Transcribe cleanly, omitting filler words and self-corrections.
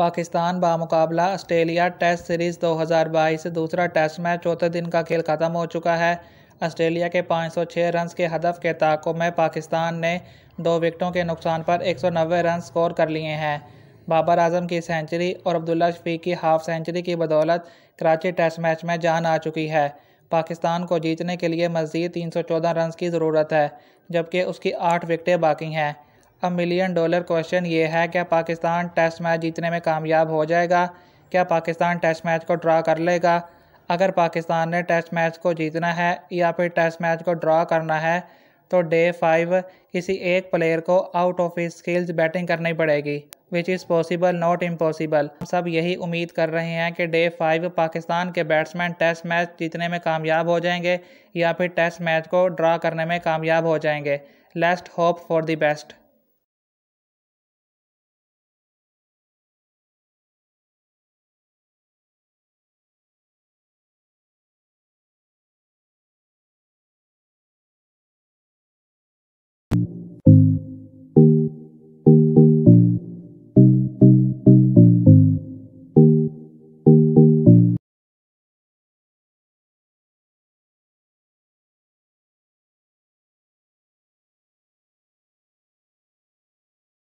Pakistan बामुकाबला Australia test series 2022 दूसरा test match चौथे दिन का खेल ख़त्म हो चुका है। ऑस्ट्रेलिया के 506 रन के हदफ के ताक़ुब में पाकिस्तान ने 2 विकेटों के नुकसान पर 190 रन स्कोर कर लिए हैं। बाबर आजम की सेंचुरी और अब्दुल्ला शफीक की हाफ सेंचुरी की बदौलत कराची टेस्ट मैच में जान आ चुकी है। पाकिस्तान को जीतने के लिए मज़ीद 314 रन की ज़रूरत है, जबकि उसकी 8 विकेटें बाकी हैं। अब $1 मिलियन क्वेश्चन ये है, क्या पाकिस्तान टेस्ट मैच जीतने में कामयाब हो जाएगा? क्या पाकिस्तान टेस्ट मैच को ड्रा कर लेगा? अगर पाकिस्तान ने टेस्ट मैच को जीतना है या फिर टेस्ट मैच को ड्रा करना है तो डे 5 किसी एक प्लेयर को out of his skills batting करनी पड़ेगी, which is possible not impossible. हम सब यही उम्मीद कर रहे हैं कि डे 5 पाकिस्तान के बैट्समैन टेस्ट मैच जीतने में कामयाब हो जाएंगे या फिर टेस्ट मैच को ड्रा करने में कामयाब हो जाएंगे। Let's hope for the best.